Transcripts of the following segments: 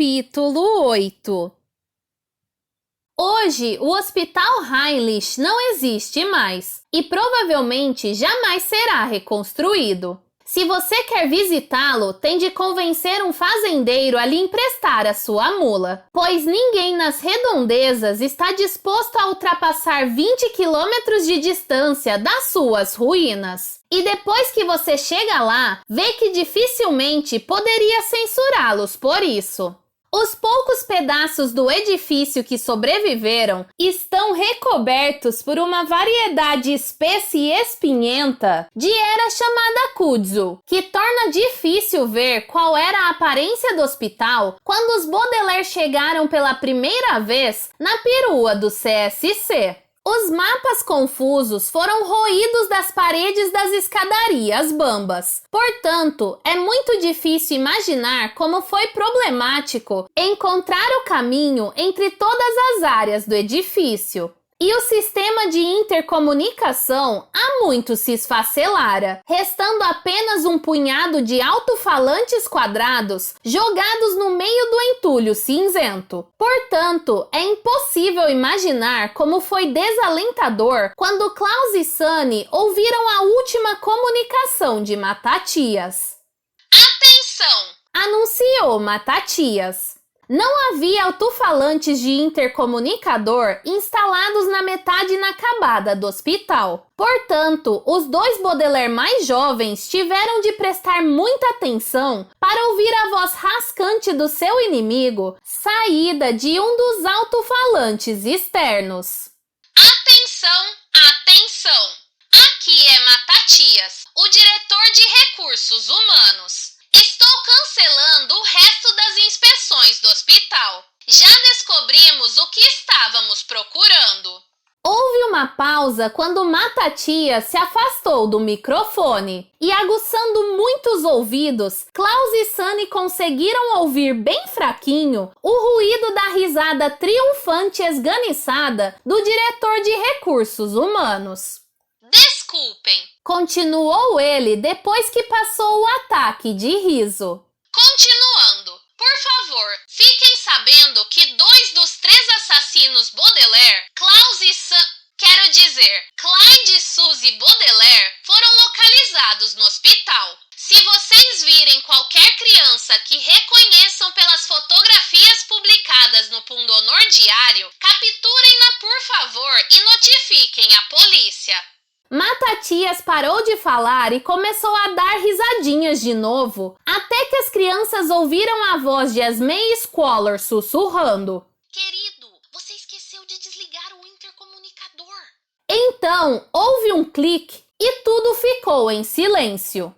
Capítulo 8. Hoje, o Hospital Heinrich não existe mais e provavelmente jamais será reconstruído. Se você quer visitá-lo, tem de convencer um fazendeiro a lhe emprestar a sua mula, pois ninguém nas redondezas está disposto a ultrapassar 20 quilômetros de distância das suas ruínas. E depois que você chega lá, vê que dificilmente poderia censurá-los por isso. Os poucos pedaços do edifício que sobreviveram estão recobertos por uma variedade espessa e espinhenta de era chamada kudzu, que torna difícil ver qual era a aparência do hospital quando os Baudelaire chegaram pela primeira vez na perua do CSC. Os mapas confusos foram roídos das paredes das escadarias bambas. Portanto, é muito difícil imaginar como foi problemático encontrar o caminho entre todas as áreas do edifício. E o sistema de intercomunicação há muito se esfacelara, restando apenas um punhado de alto-falantes quadrados jogados no meio do entulho cinzento. Portanto, é impossível imaginar como foi desalentador quando Klaus e Sunny ouviram a última comunicação de Matatias. Atenção! Anunciou Matatias. Não havia alto-falantes de intercomunicador instalados na metade inacabada do hospital. Portanto, os dois Baudelaire mais jovens tiveram de prestar muita atenção para ouvir a voz rascante do seu inimigo saída de um dos alto-falantes externos. Atenção, atenção! Aqui é Matatias, o diretor de recursos humanos. Estou cancelando o resto das inspeções do hospital. Já descobrimos o que estávamos procurando. Houve uma pausa quando Matatias se afastou do microfone e, aguçando muitos ouvidos, Klaus e Sunny conseguiram ouvir bem fraquinho o ruído da risada triunfante esganiçada do diretor de recursos humanos. Desculpem, continuou ele depois que passou o ataque de riso. Continuando, por favor, fiquem sabendo que 2 dos 3 assassinos Baudelaire, Clyde e Suzy Baudelaire, foram localizados no hospital. Se vocês virem qualquer criança que reconheçam pelas fotografias publicadas no Pundonor Diário, capturem-na por favor e notifiquem a polícia. Matatias parou de falar e começou a dar risadinhas de novo, até que as crianças ouviram a voz de Esme Squalor sussurrando. Querido, você esqueceu de desligar o intercomunicador. Então, houve um clique e tudo ficou em silêncio.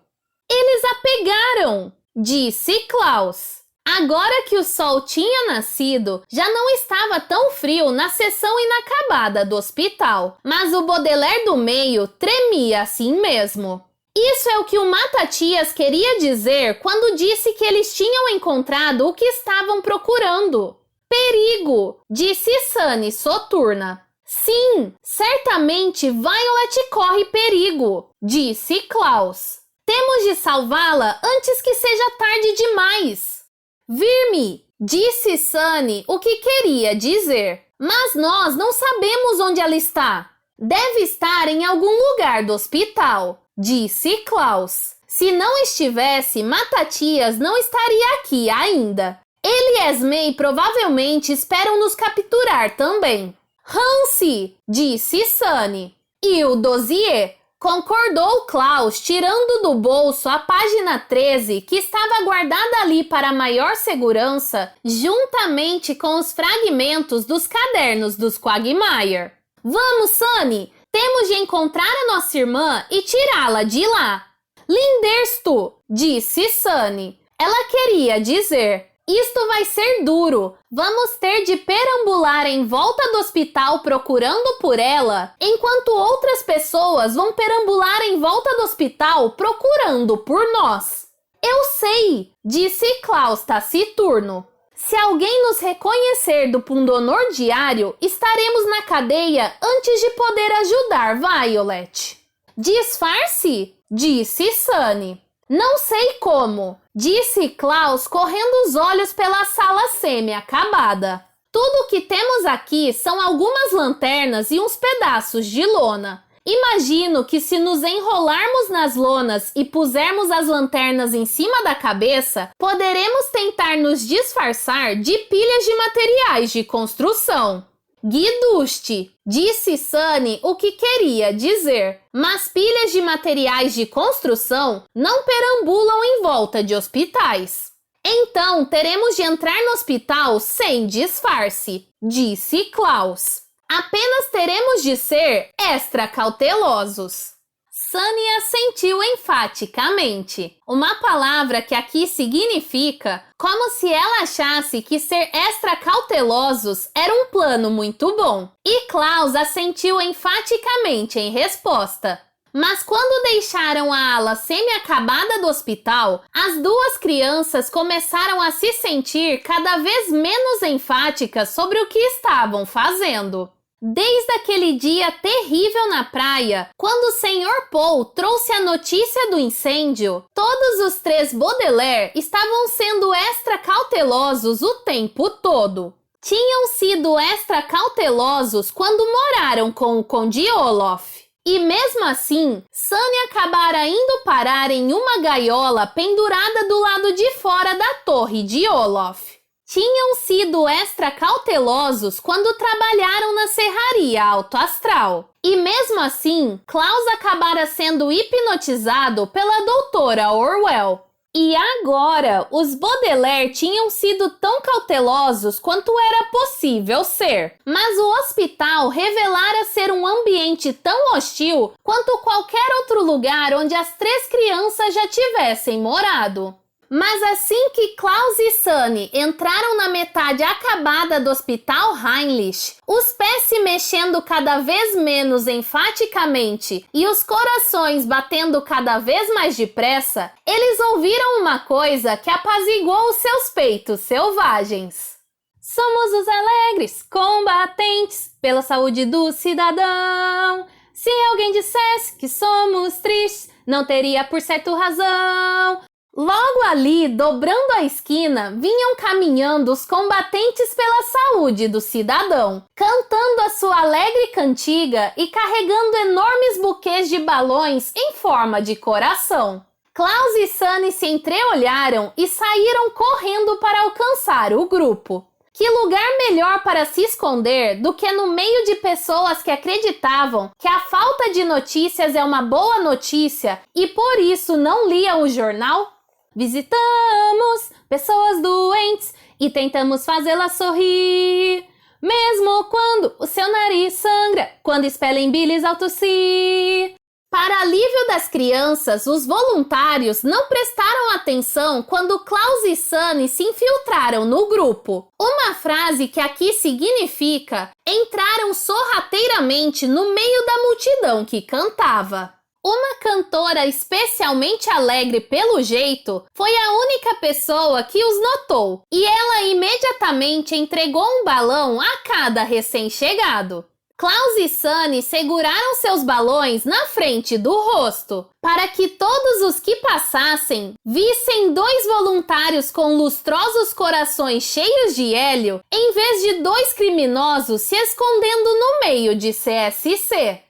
Eles a pegaram, disse Klaus. Agora que o sol tinha nascido, já não estava tão frio na seção inacabada do hospital, mas o Baudelaire do meio tremia assim mesmo. Isso é o que o Matatias queria dizer quando disse que eles tinham encontrado o que estavam procurando. Perigo, disse Sunny soturna. Sim, certamente Violet corre perigo, disse Klaus. Temos de salvá-la antes que seja tarde demais. Vir-me, disse Sunny o que queria dizer. Mas nós não sabemos onde ela está. Deve estar em algum lugar do hospital, disse Klaus. Se não estivesse, Matatias não estaria aqui ainda. Ele e Esme provavelmente esperam nos capturar também. Hansi, disse Sunny. E o dossiê? Concordou Klaus, tirando do bolso a página 13, que estava guardada ali para maior segurança, juntamente com os fragmentos dos cadernos dos Quagmire. Vamos, Sunny! Temos de encontrar a nossa irmã e tirá-la de lá. Linderstu, disse Sunny. Ela queria dizer... Isto vai ser duro. Vamos ter de perambular em volta do hospital procurando por ela, enquanto outras pessoas vão perambular em volta do hospital procurando por nós. Eu sei, disse Klaus taciturno. Se alguém nos reconhecer do Pundonor Diário, estaremos na cadeia antes de poder ajudar Violet. Disfarce, disse Sunny. Não sei como. disse Klaus, correndo os olhos pela sala semi-acabada. Tudo o que temos aqui são algumas lanternas e uns pedaços de lona. Imagino que se nos enrolarmos nas lonas e pusermos as lanternas em cima da cabeça, poderemos tentar nos disfarçar de pilhas de materiais de construção. Guiduste, disse Sunny o que queria dizer, mas pilhas de materiais de construção não perambulam em volta de hospitais. Então teremos de entrar no hospital sem disfarce, disse Klaus. Apenas teremos de ser extra cautelosos. Sunny assentiu enfaticamente, uma palavra que aqui significa como se ela achasse que ser extra cautelosos era um plano muito bom. E Klaus assentiu enfaticamente em resposta. Mas quando deixaram a ala semi-acabada do hospital, as duas crianças começaram a se sentir cada vez menos enfáticas sobre o que estavam fazendo. Desde aquele dia terrível na praia, quando o Sr. Paul trouxe a notícia do incêndio, todos os três Baudelaire estavam sendo extra cautelosos o tempo todo. Tinham sido extra cautelosos quando moraram com o Conde Olaf. E mesmo assim, Sunny acabara indo parar em uma gaiola pendurada do lado de fora da torre de Olaf. Tinham sido extra cautelosos quando trabalharam na serraria Alto Astral. E mesmo assim, Klaus acabara sendo hipnotizado pela doutora Orwell. E agora, os Baudelaire tinham sido tão cautelosos quanto era possível ser. Mas o hospital revelara ser um ambiente tão hostil quanto qualquer outro lugar onde as três crianças já tivessem morado. Mas assim que Klaus e Sunny entraram na metade acabada do Hospital Heinrich, os pés se mexendo cada vez menos enfaticamente e os corações batendo cada vez mais depressa, eles ouviram uma coisa que apaziguou os seus peitos selvagens. Somos os alegres combatentes pela saúde do cidadão. Se alguém dissesse que somos tristes, não teria por certo razão. Logo ali, dobrando a esquina, vinham caminhando os combatentes pela saúde do cidadão, cantando a sua alegre cantiga e carregando enormes buquês de balões em forma de coração. Klaus e Sunny se entreolharam e saíram correndo para alcançar o grupo. Que lugar melhor para se esconder do que no meio de pessoas que acreditavam que a falta de notícias é uma boa notícia e por isso não liam o jornal? Visitamos pessoas doentes e tentamos fazê-las sorrir, mesmo quando o seu nariz sangra, quando expelem bilis ao tossir. Para alívio das crianças, os voluntários não prestaram atenção quando Klaus e Sunny se infiltraram no grupo. Uma frase que aqui significa entraram sorrateiramente no meio da multidão que cantava. Uma cantora especialmente alegre pelo jeito foi a única pessoa que os notou e ela imediatamente entregou um balão a cada recém-chegado. Klaus e Sunny seguraram seus balões na frente do rosto, para que todos os que passassem vissem dois voluntários com lustrosos corações cheios de hélio, em vez de dois criminosos se escondendo no meio de CSC.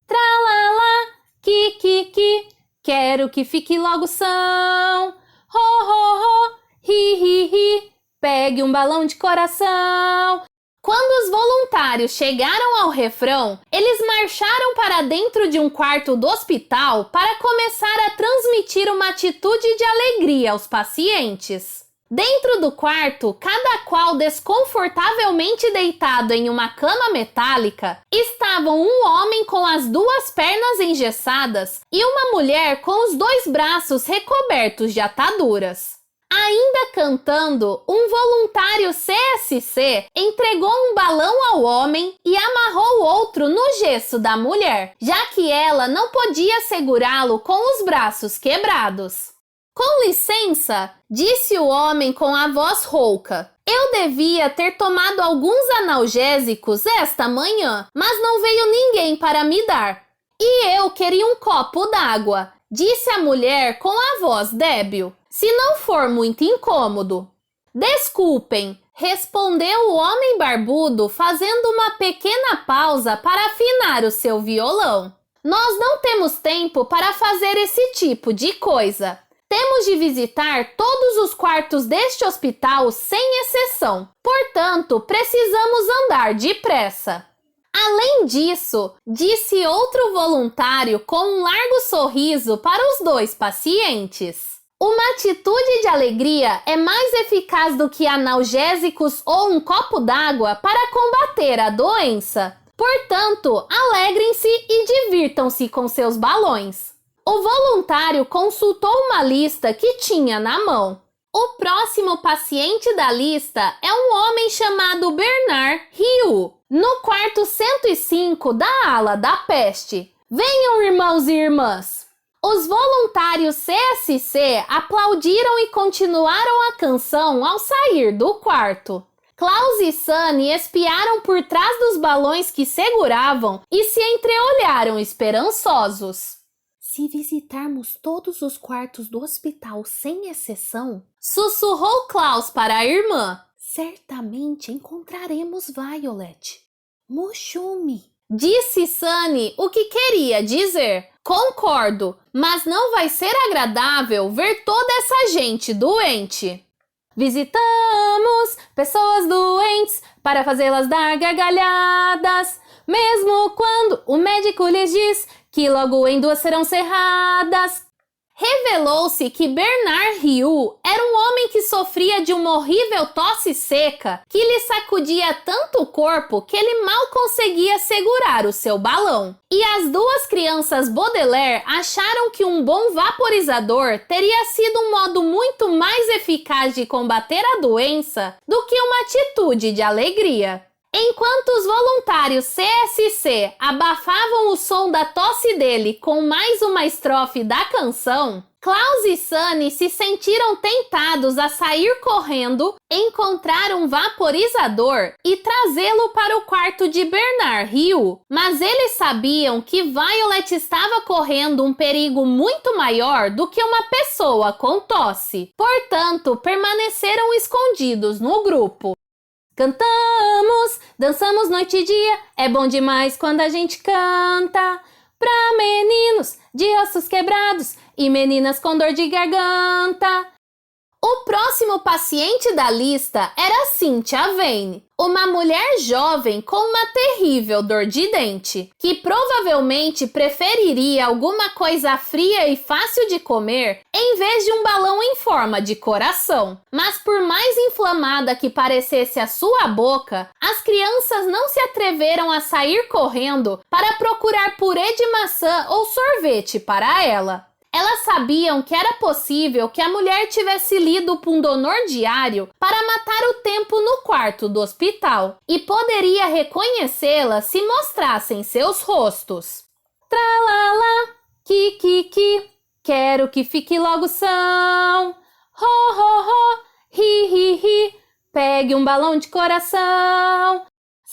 Tralala, ki, quero que fique logo são. Ho, hi, pegue um balão de coração. Quando os voluntários chegaram ao refrão, eles marcharam para dentro de um quarto do hospital para começar a transmitir uma atitude de alegria aos pacientes. Dentro do quarto, cada qual desconfortavelmente deitado em uma cama metálica, estavam um homem com as duas pernas engessadas e uma mulher com os dois braços recobertos de ataduras. Ainda cantando, um voluntário CSC entregou um balão ao homem e amarrou o outro no gesso da mulher, já que ela não podia segurá-lo com os braços quebrados. Com licença, disse o homem com a voz rouca. Eu devia ter tomado alguns analgésicos esta manhã, mas não veio ninguém para me dar. E eu queria um copo d'água, disse a mulher com a voz débil. se não for muito incômodo. Desculpem, respondeu o homem barbudo, fazendo uma pequena pausa para afinar o seu violão. Nós não temos tempo para fazer esse tipo de coisa. Temos de visitar todos os quartos deste hospital sem exceção. Portanto, precisamos andar depressa. Além disso, disse outro voluntário com um largo sorriso para os dois pacientes. Uma atitude de alegria é mais eficaz do que analgésicos ou um copo d'água para combater a doença. Portanto, alegrem-se e divirtam-se com seus balões. O voluntário consultou uma lista que tinha na mão. O próximo paciente da lista é um homem chamado Bernard Ryu, no quarto 105 da ala da peste. Venham, irmãos e irmãs! Os voluntários CSC aplaudiram e continuaram a canção ao sair do quarto. Klaus e Sunny espiaram por trás dos balões que seguravam e se entreolharam esperançosos. Se visitarmos todos os quartos do hospital sem exceção, sussurrou Klaus para a irmã, certamente encontraremos Violet. Mushumi, disse Sunny o que queria dizer. Concordo, mas não vai ser agradável ver toda essa gente doente. Visitamos pessoas doentes para fazê-las dar gargalhadas, mesmo quando o médico lhes diz que logo em 2 serão cerradas. Revelou-se que Bernard Ryu era um homem que sofria de uma horrível tosse seca que lhe sacudia tanto o corpo que ele mal conseguia segurar o seu balão. E as duas crianças Baudelaire acharam que um bom vaporizador teria sido um modo muito mais eficaz de combater a doença do que uma atitude de alegria. Enquanto os voluntários CSC abafavam o som da tosse dele com mais uma estrofe da canção, Klaus e Sunny se sentiram tentados a sair correndo, encontrar um vaporizador e trazê-lo para o quarto de Bernard Ryu. Mas eles sabiam que Violet estava correndo um perigo muito maior do que uma pessoa com tosse. Portanto, permaneceram escondidos no grupo. Cantamos, dançamos noite e dia, é bom demais quando a gente canta. Pra meninos de ossos quebrados e meninas com dor de garganta. O próximo paciente da lista era Cynthia Vane, uma mulher jovem com uma terrível dor de dente, que provavelmente preferiria alguma coisa fria e fácil de comer em vez de um balão em forma de coração. Mas por mais inflamada que parecesse a sua boca, as crianças não se atreveram a sair correndo para procurar purê de maçã ou sorvete para ela. Elas sabiam que era possível que a mulher tivesse lido o Pundonor Diário para matar o tempo no quarto do hospital e poderia reconhecê-la se mostrassem seus rostos. Tralala, ki, quero que fique logo são. Ho, hi, pegue um balão de coração.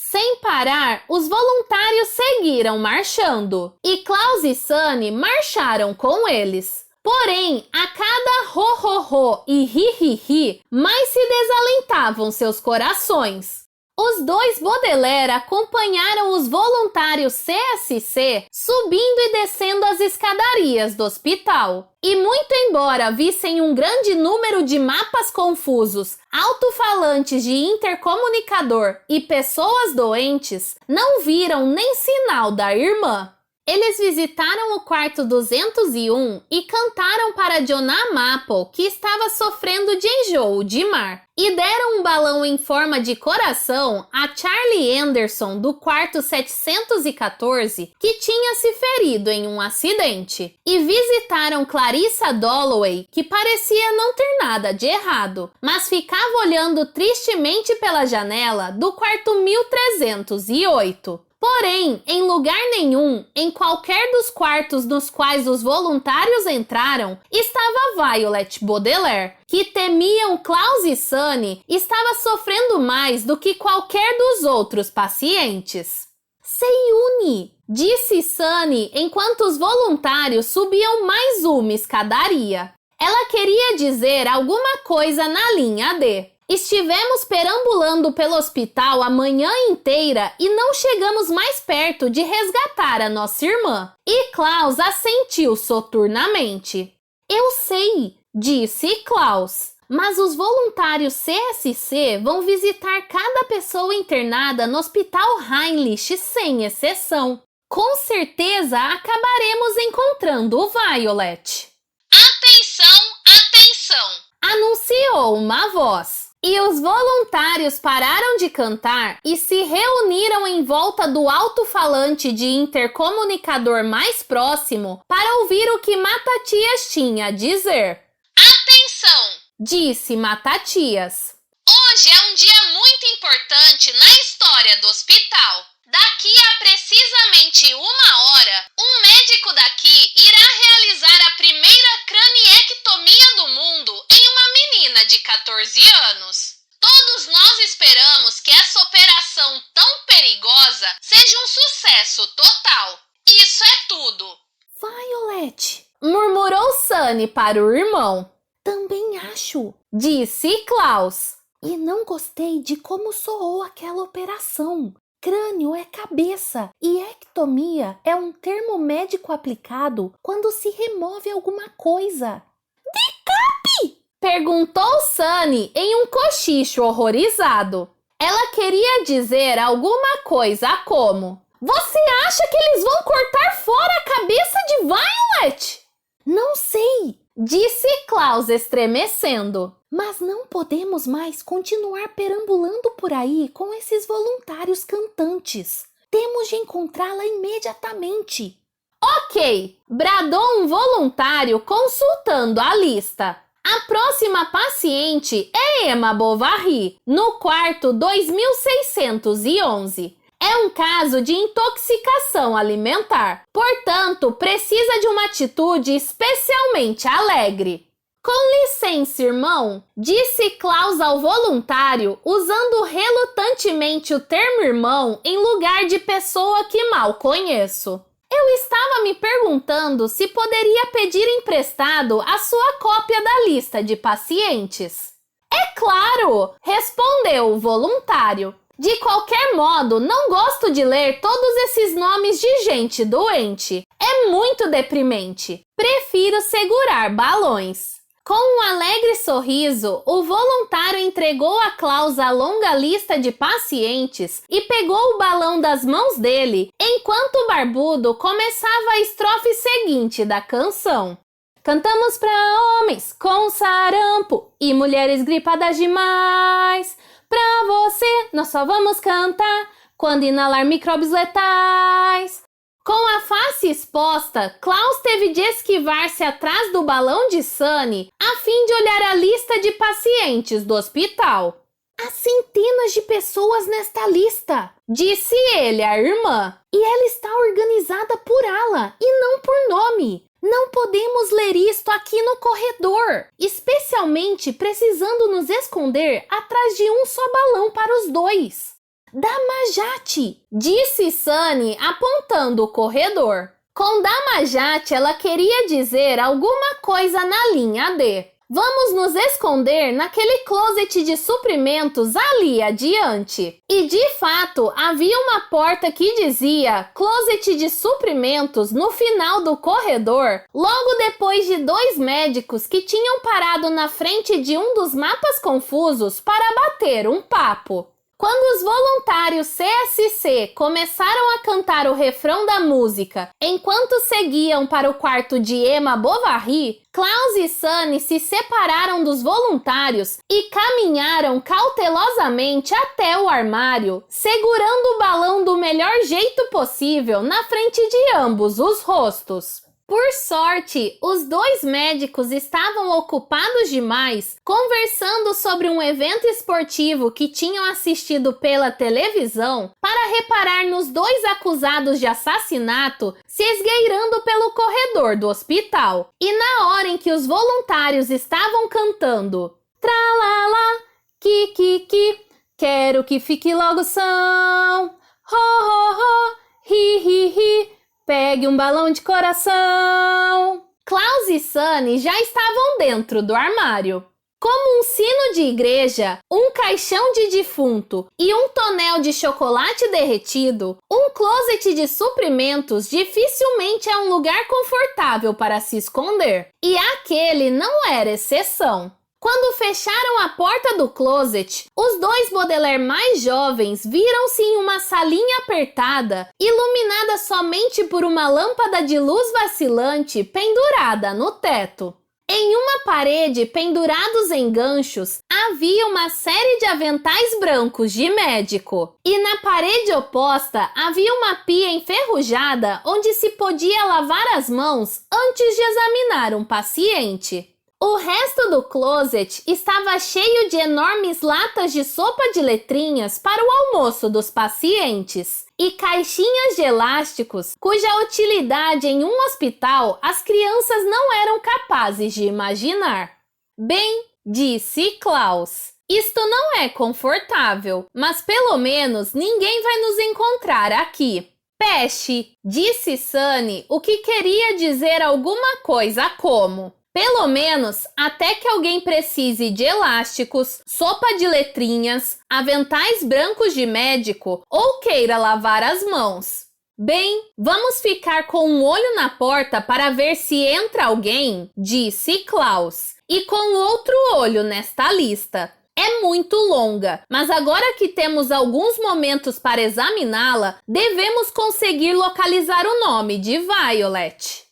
Sem parar, os voluntários seguiram marchando e Klaus e Sunny marcharam com eles. Porém, a cada ho e hi, mais se desalentavam seus corações. Os dois Baudelaire acompanharam os voluntários CSC subindo e descendo as escadarias do hospital. E muito embora vissem um grande número de mapas confusos, alto-falantes de intercomunicador e pessoas doentes, não viram nem sinal da irmã. Eles visitaram o quarto 201 e cantaram para Jonah Maple, que estava sofrendo de enjoo de mar, e deram um balão em forma de coração a Charlie Anderson, do quarto 714, que tinha se ferido em um acidente, e visitaram Clarissa Dalloway, que parecia não ter nada de errado, mas ficava olhando tristemente pela janela do quarto 1308. Porém, em lugar nenhum, em qualquer dos quartos nos quais os voluntários entraram, estava Violet Baudelaire, que temiam Klaus e Sunny, estava sofrendo mais do que qualquer dos outros pacientes. Seiuni, disse Sunny enquanto os voluntários subiam mais uma escadaria. Ela queria dizer alguma coisa na linha D. Estivemos perambulando pelo hospital a manhã inteira e não chegamos mais perto de resgatar a nossa irmã. E Klaus assentiu soturnamente. Eu sei, disse Klaus, mas os voluntários CSC vão visitar cada pessoa internada no Hospital Heinrich sem exceção. Com certeza acabaremos encontrando o Violet. Atenção, atenção! Anunciou uma voz. E os voluntários pararam de cantar e se reuniram em volta do alto-falante de intercomunicador mais próximo para ouvir o que Matatias tinha a dizer. Atenção! Disse Matatias. Hoje é um dia muito importante na história do hospital. Daqui a precisamente 1 hora, um médico daqui irá realizar a primeira craniectomia do mundo em uma menina de 14 anos. Todos nós esperamos que essa operação tão perigosa seja um sucesso total. Isso é tudo. Violet, murmurou Sunny para o irmão. Também acho, disse Klaus. E não gostei de como soou aquela operação. Crânio é cabeça e ectomia é um termo médico aplicado quando se remove alguma coisa. Decape! Perguntou Sunny em um cochicho horrorizado. Ela queria dizer alguma coisa como: Você acha que eles vão cortar fora a cabeça de Violet? Não sei, disse Klaus estremecendo. Mas não podemos mais continuar perambulando por aí com esses voluntários cantantes. Temos de encontrá-la imediatamente. Ok, bradou um voluntário consultando a lista. A próxima paciente é Emma Bovary, no quarto 2611. É um caso de intoxicação alimentar, portanto, precisa de uma atitude especialmente alegre. Com licença, irmão, disse Klaus ao voluntário, usando relutantemente o termo irmão em lugar de pessoa que mal conheço. Eu estava me perguntando se poderia pedir emprestado a sua cópia da lista de pacientes. É claro, respondeu o voluntário. De qualquer modo, não gosto de ler todos esses nomes de gente doente. É muito deprimente. Prefiro segurar balões. Com um alegre sorriso, o voluntário entregou a Klaus a longa lista de pacientes e pegou o balão das mãos dele, enquanto o barbudo começava a estrofe seguinte da canção. Cantamos pra homens com sarampo e mulheres gripadas demais. Pra você, nós só vamos cantar quando inalar micróbios letais. Com a face exposta, Klaus teve de esquivar-se atrás do balão de Sunny a fim de olhar a lista de pacientes do hospital. Há centenas de pessoas nesta lista, disse ele à irmã, e ela está organizada por ala e não por nome. Não podemos ler isto aqui no corredor, especialmente precisando nos esconder atrás de um só balão para os dois. Damajate, disse Sunny apontando o corredor. Com Damajate ela queria dizer alguma coisa na linha D. Vamos nos esconder naquele closet de suprimentos ali adiante. E de fato havia uma porta que dizia closet de suprimentos no final do corredor, logo depois de dois médicos que tinham parado na frente de um dos mapas confusos para bater um papo. Quando os voluntários CSC começaram a cantar o refrão da música enquanto seguiam para o quarto de Emma Bovary, Klaus e Sunny se separaram dos voluntários e caminharam cautelosamente até o armário, segurando o balão do melhor jeito possível na frente de ambos os rostos. Por sorte, os dois médicos estavam ocupados demais conversando sobre um evento esportivo que tinham assistido pela televisão para reparar nos dois acusados de assassinato se esgueirando pelo corredor do hospital. E na hora em que os voluntários estavam cantando Tralala, ki, quero que fique logo são, ho, hi, pegue um balão de coração. Klaus e Sunny já estavam dentro do armário. Como um sino de igreja, um caixão de defunto e um tonel de chocolate derretido, um closet de suprimentos dificilmente é um lugar confortável para se esconder. E aquele não era exceção. Quando fecharam a porta do closet, os dois Baudelaire mais jovens viram-se em uma salinha apertada, iluminada somente por uma lâmpada de luz vacilante pendurada no teto. Em uma parede, pendurados em ganchos, havia uma série de aventais brancos de médico. E na parede oposta havia uma pia enferrujada onde se podia lavar as mãos antes de examinar um paciente. O resto do closet estava cheio de enormes latas de sopa de letrinhas para o almoço dos pacientes e caixinhas de elásticos cuja utilidade em um hospital as crianças não eram capazes de imaginar. Bem, disse Klaus, isto não é confortável, mas pelo menos ninguém vai nos encontrar aqui. Peste, disse Sunny, o que queria dizer alguma coisa como: pelo menos até que alguém precise de elásticos, sopa de letrinhas, aventais brancos de médico ou queira lavar as mãos. Bem, vamos ficar com um olho na porta para ver se entra alguém, disse Klaus, e com outro olho nesta lista. É muito longa, mas agora que temos alguns momentos para examiná-la, devemos conseguir localizar o nome de Violet.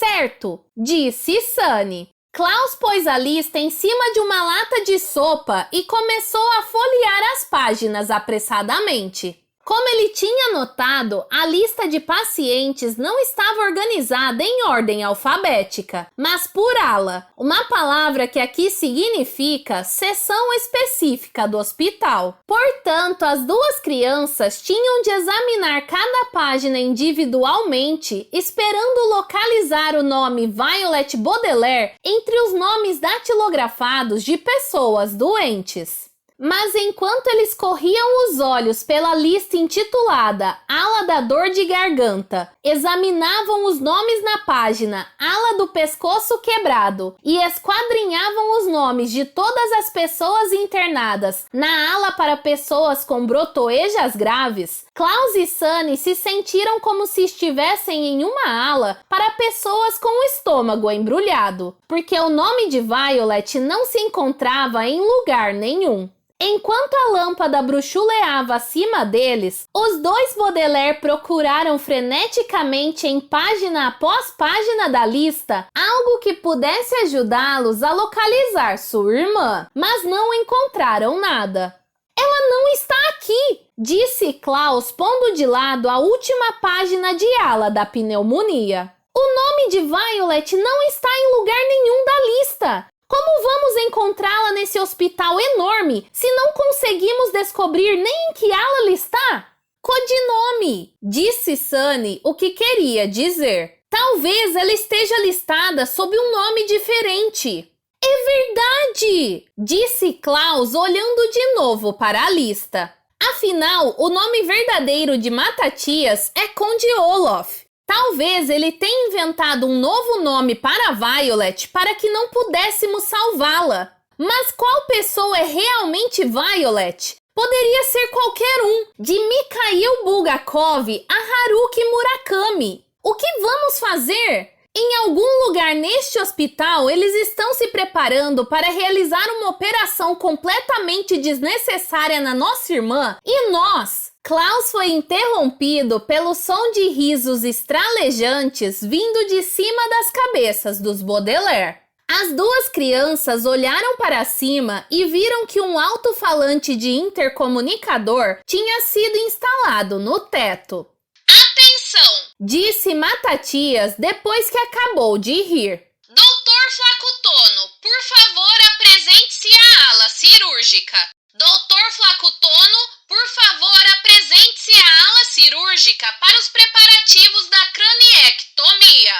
Certo, disse Sunny. Klaus pôs a lista em cima de uma lata de sopa e começou a folhear as páginas apressadamente. Como ele tinha notado, a lista de pacientes não estava organizada em ordem alfabética, mas por ala, uma palavra que aqui significa seção específica do hospital. Portanto, as duas crianças tinham de examinar cada página individualmente, esperando localizar o nome Violet Baudelaire entre os nomes datilografados de pessoas doentes. Mas enquanto eles corriam os olhos pela lista intitulada Ala da Dor de Garganta, examinavam os nomes na página Ala do Pescoço Quebrado e esquadrinhavam os nomes de todas as pessoas internadas na ala para pessoas com brotoejas graves, Klaus e Sunny se sentiram como se estivessem em uma ala para pessoas com o estômago embrulhado, porque o nome de Violet não se encontrava em lugar nenhum. Enquanto a lâmpada bruxuleava acima deles, os dois Baudelaire procuraram freneticamente em página após página da lista algo que pudesse ajudá-los a localizar sua irmã, mas não encontraram nada. Ela não está aqui, disse Klaus, pondo de lado a última página de ala da pneumonia. O nome de Violet não está em lugar nenhum da lista. Como vamos encontrá-la nesse hospital enorme se não conseguimos descobrir nem em que ala ela está? Codinome, disse Sunny o que queria dizer. Talvez ela esteja listada sob um nome diferente. É verdade, disse Klaus olhando de novo para a lista. Afinal, o nome verdadeiro de Matatias é Conde Olaf. Talvez ele tenha inventado um novo nome para Violet para que não pudéssemos salvá-la. Mas qual pessoa é realmente Violet? Poderia ser qualquer um, de Mikhail Bulgakov a Haruki Murakami. O que vamos fazer? Em algum lugar neste hospital, eles estão se preparando para realizar uma operação completamente desnecessária na nossa irmã e nós... Klaus foi interrompido pelo som de risos estralejantes vindo de cima das cabeças dos Baudelaire. As duas crianças olharam para cima e viram que um alto-falante de intercomunicador tinha sido instalado no teto. Atenção! Disse Matatias depois que acabou de rir. Doutor Flacutono, por favor, apresente-se à ala cirúrgica. Doutor Flacutono, por favor, apresente-se à ala cirúrgica para os preparativos da craniectomia.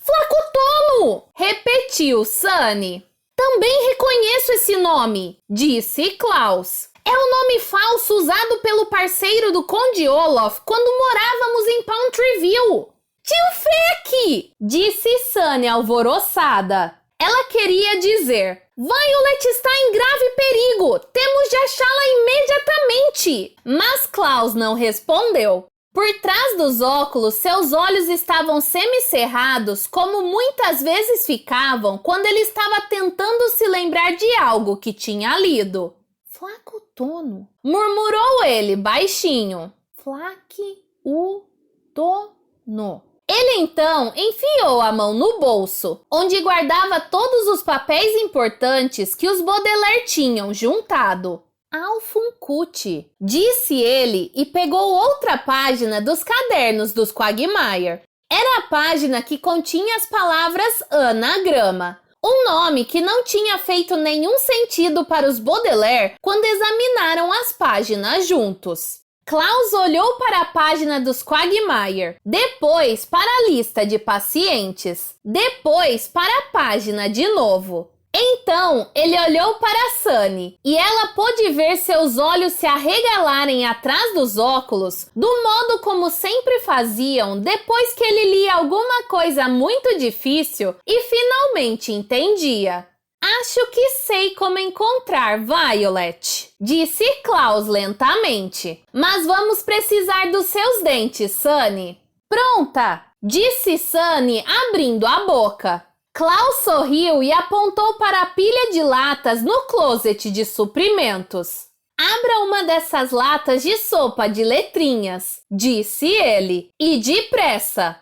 Flacutono! Repetiu Sunny. Também reconheço esse nome, disse Klaus. É o nome falso usado pelo parceiro do Conde Olaf quando morávamos em Pountreville. Tio Freck! Disse Sunny alvoroçada. Ela queria dizer: Violet está em grave perigo! Temos de achá-la imediatamente! Mas Klaus não respondeu. Por trás dos óculos, seus olhos estavam semicerrados, como muitas vezes ficavam quando ele estava tentando se lembrar de algo que tinha lido. Flacutono, murmurou ele baixinho. Flacutono. Ele então enfiou a mão no bolso, onde guardava todos os papéis importantes que os Baudelaire tinham juntado. Alfuncuti, disse ele e pegou outra página dos cadernos dos Quagmire. Era a página que continha as palavras anagrama, um nome que não tinha feito nenhum sentido para os Baudelaire quando examinaram as páginas juntos. Klaus olhou para a página dos Quagmire, depois para a lista de pacientes, depois para a página de novo. Então, ele olhou para Sunny e ela pôde ver seus olhos se arregalarem atrás dos óculos, do modo como sempre faziam depois que ele lia alguma coisa muito difícil e finalmente entendia. Acho que sei como encontrar Violet, disse Klaus lentamente. Mas vamos precisar dos seus dentes, Sunny. Pronta, disse Sunny abrindo a boca. Klaus sorriu e apontou para a pilha de latas no closet de suprimentos. Abra uma dessas latas de sopa de letrinhas, disse ele, e depressa.